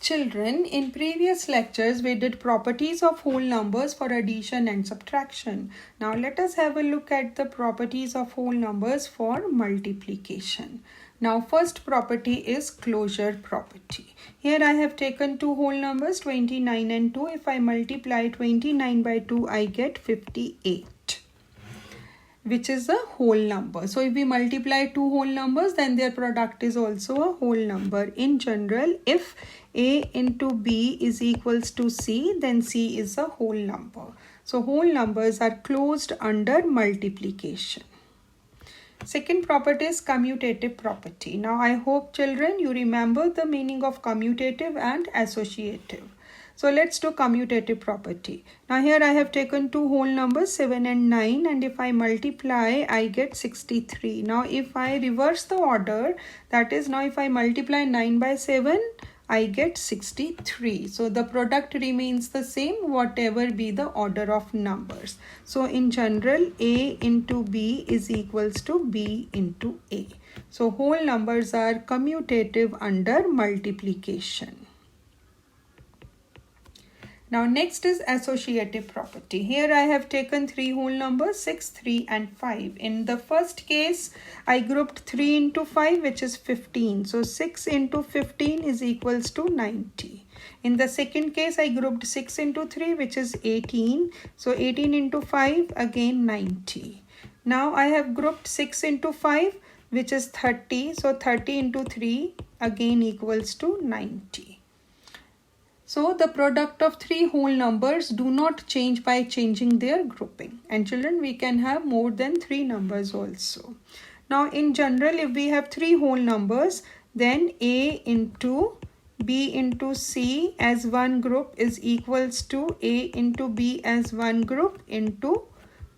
Children, in previous lectures we did properties of whole numbers for addition and subtraction. Now let us have a look at the properties of whole numbers for multiplication. Now first property is closure property. Here I have taken two whole numbers 29 and 2. If I multiply 29 by 2 I get 58. Which is a whole number. So if we multiply two whole numbers, then their product is also a whole number. In general, if A into B is equals to C, then C is a whole number. So whole numbers are closed under multiplication. Second property is commutative property. Now I hope children you remember the meaning of commutative and associative. So let's do commutative property. Now here I have taken two whole numbers 7 and 9, and if I multiply I get 63. Now if I reverse the order, that is, now if I multiply 9 by 7 I get 63. So the product remains the same whatever be the order of numbers. So in general A into B is equals to B into A. So whole numbers are commutative under multiplication. Now next is associative property. Here I have taken three whole numbers 6, 3 and 5. In the first case I grouped 3 into 5 which is 15. So 6 into 15 is equals to 90. In the second case I grouped 6 into 3 which is 18. So 18 into 5 again 90. Now I have grouped 6 into 5 which is 30. So 30 into 3 again equals to 90. So the product of three whole numbers do not change by changing their grouping. And children, we can have more than three numbers also. Now in general, if we have three whole numbers, then A into B into C as one group is equals to A into B as one group into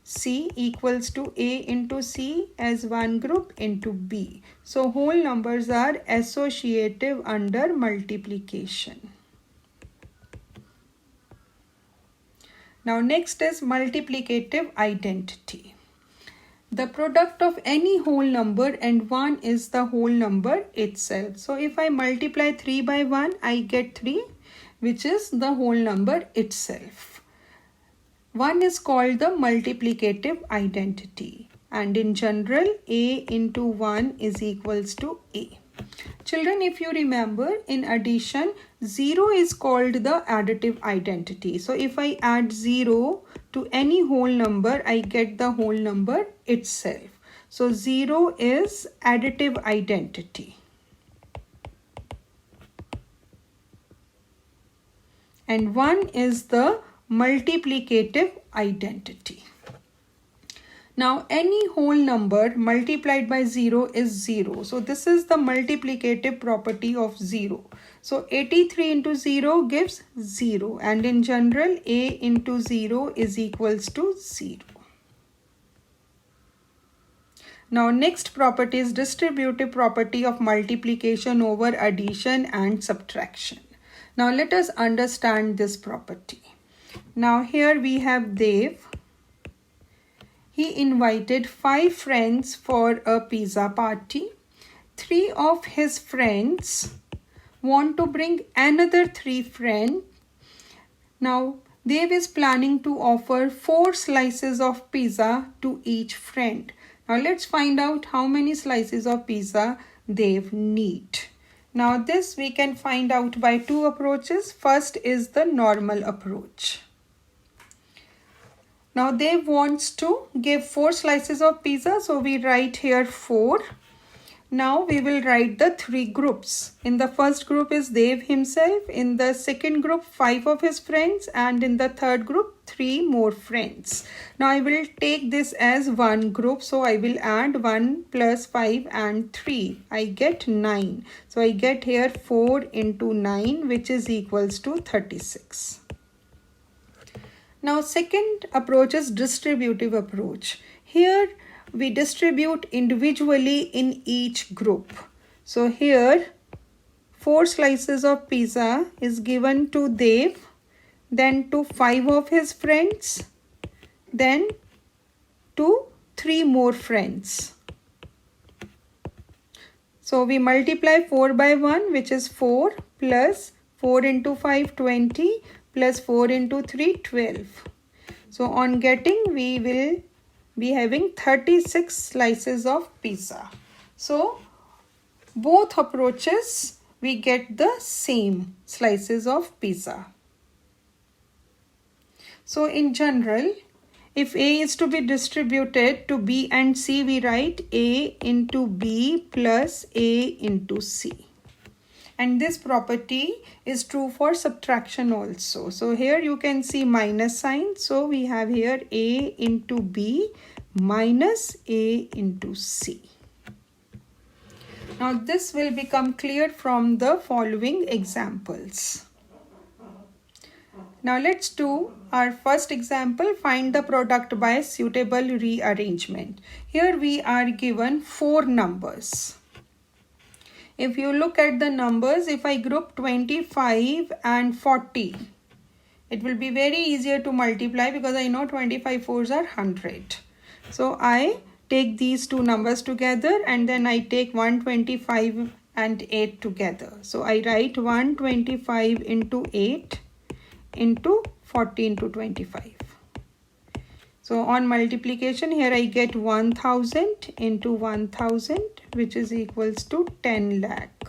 C equals to A into C as one group into B. So whole numbers are associative under multiplication. Now next is multiplicative identity. The product of any whole number and 1 is the whole number itself. So if I multiply 3 by 1, I get 3, which is the whole number itself. 1 is called the multiplicative identity. And in general, A into 1 is equals to A. Children, if you remember, in addition, 0 is called the additive identity. So if I add 0 to any whole number, I get the whole number itself. So 0 is additive identity. And 1 is the multiplicative identity. Now any whole number multiplied by 0 is 0. So this is the multiplicative property of 0. So 83 into 0 gives 0. And in general, A into 0 is equals to 0. Now next property is distributive property of multiplication over addition and subtraction. Now let us understand this property. Now here we have Dev. He invited 5 friends for a pizza party. 3 of his friends want to bring another 3 friends. Now, Dev is planning to offer 4 slices of pizza to each friend. Now, let's find out how many slices of pizza Dev need. Now, this we can find out by two approaches. First is the normal approach. Now Dev wants to give 4 slices of pizza, so we write here 4. Now we will write the 3 groups. In the first group is Dev himself, in the second group 5 of his friends, and in the third group 3 more friends. Now I will take this as one group, so I will add 1 plus 5 and 3. I get 9. So I get here 4 into 9, which is equals to 36. Now second approach is distributive approach. Here we distribute individually in each group. So here 4 slices of pizza is given to Dev, then to 5 of his friends, then to 3 more friends. So we multiply 4 by 1, which is 4, plus 4 into 5, 20, plus 4 into 3, 12. So on getting, we will be having 36 slices of pizza. So both approaches, we get the same slices of pizza. So in general, if A is to be distributed to B and C, we write A into B plus A into C. And this property is true for subtraction also. So here you can see minus sign. So we have here A into B minus A into C. Now this will become clear from the following examples. Now let's do our first example, find the product by suitable rearrangement. Here we are given 4 numbers. If you look at the numbers, if I group 25 and 40, it will be very easier to multiply because I know 25 fours are 100. So I take these two numbers together and then I take 125 and 8 together. So I write 125 into 8 into 40 into 25. So on multiplication, here I get 1000 into 1000, which is equals to 10 lakh.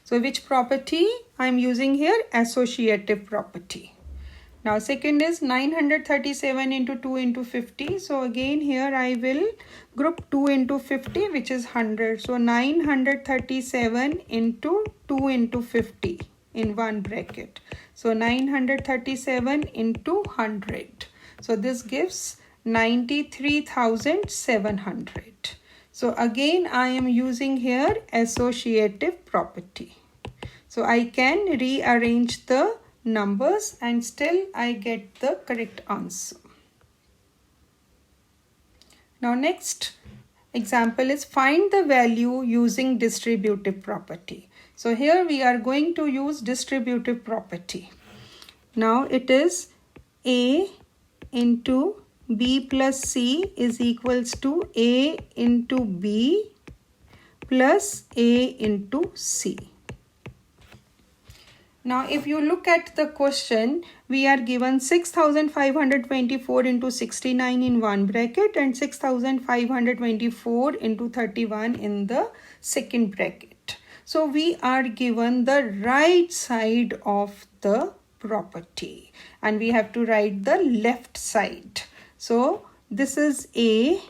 So which property I am using here? Associative property. Now second is 937 into 2 into 50. So again here I will group 2 into 50, which is 100. So 937 into 2 into 50 in one bracket. So 937 into 100. So this gives 93,700. So again I am using here associative property. So I can rearrange the numbers and still I get the correct answer. Now next example is find the value using distributive property. So here we are going to use distributive property. Now it is A into B plus C is equals to A into B plus A into C. Now if you look at the question, we are given 6524 into 69 in one bracket and 6524 into 31 in the second bracket. So we are given the right side of the property and we have to write the left side. So this is A,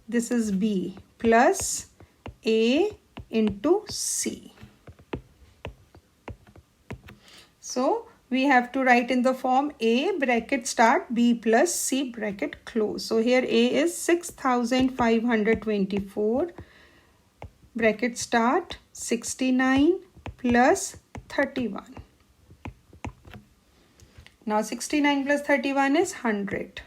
this is B plus A into C. So we have to write in the form A bracket start B plus C bracket close. So here A is 6524 bracket start 69 plus 31. Now 69 plus 31 is 100.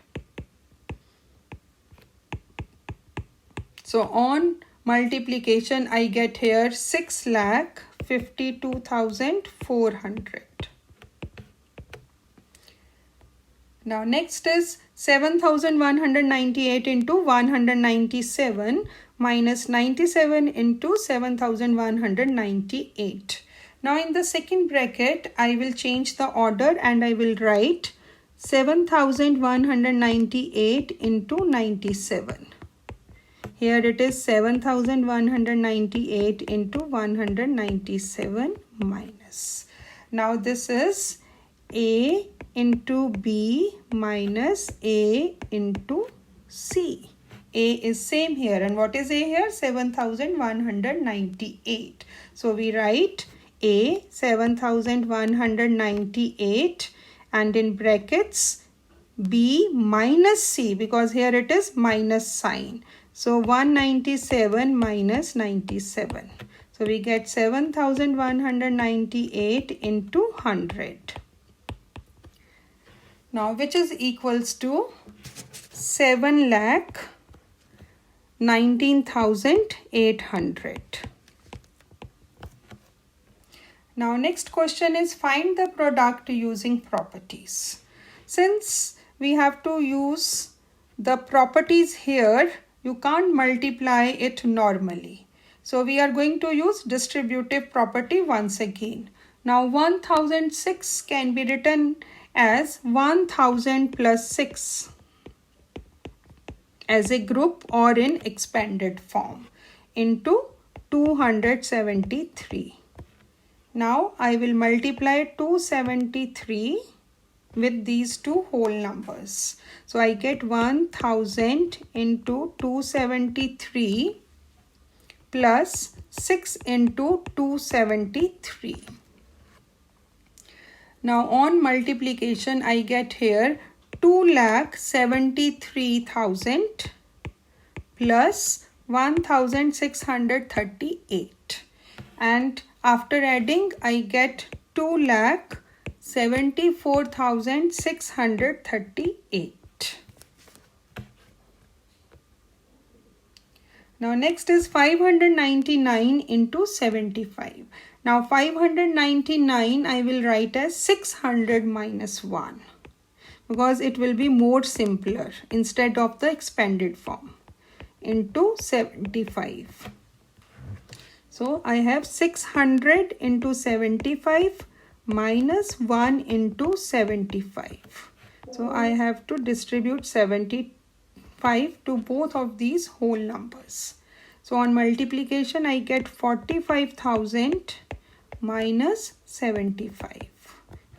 So on multiplication I get here 6,52,400. Now next is 7,198 into 197 minus 97 into 7,198. Now in the second bracket, I will change the order and I will write 7,198 into 97. Here it is 7,198 into 197 minus. Now this is A into B minus A into C. A is same here, and what is A here? 7,198. So we write A 7,198 and in brackets B minus C, because here it is minus sign. So 197 minus 97. So we get 7,198 into 100. Now which is equals to 7,19,800. Now next question is find the product using properties. Since we have to use the properties here, you can't multiply it normally. So we are going to use distributive property once again. Now 1006 can be written as 1000 plus 6 as a group or in expanded form into 273. Now I will multiply 273 with these two whole numbers. So I get 1000 into 273 plus 6 into 273. Now on multiplication I get here 2,73,000 plus 1,638, and after adding I get 2,74,638. Now next is 599 into 75. Now 599 I will write as 600 minus 1 because it will be more simpler instead of the expanded form, into 75. So I have 600 into 75 minus 1 into 75. So I have to distribute 75 to both of these whole numbers. So on multiplication I get 45,000 minus 75.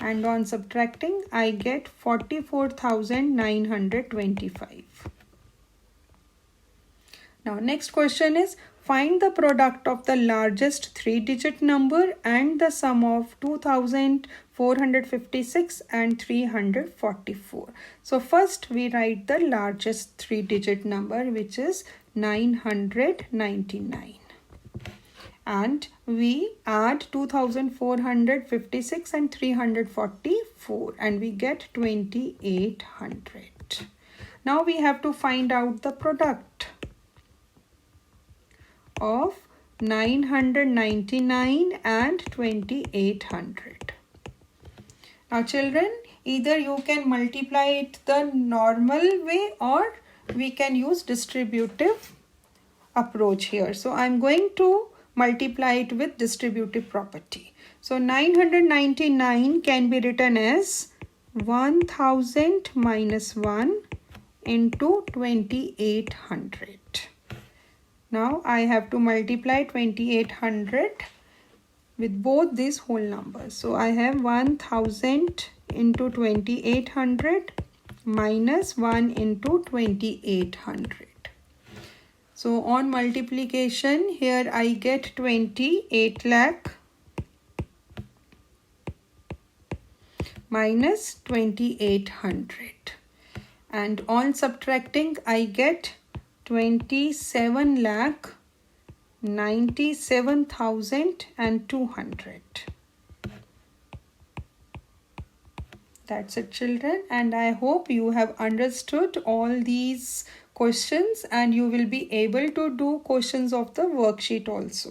And on subtracting I get 44,925. Now next question is, find the product of the largest 3-digit number and the sum of 2,456 and 344. So first we write the largest 3-digit number, which is 999. And we add 2,456 and 344 and we get 2,800. Now we have to find out the product of 999 and 2,800. Now children, either you can multiply it the normal way or we can use distributive approach here. So I'm going to multiply it with distributive property. So 999 can be written as 1000 minus 1 into 2,800. Now I have to multiply 2,800 with both these whole numbers. So I have 1000 into 2,800 minus 1 into 2,800. So on multiplication here I get 28 lakh minus 2,800, and on subtracting I get 27 lakh 97,200. That's it children, and I hope you have understood all these questions and you will be able to do questions of the worksheet also.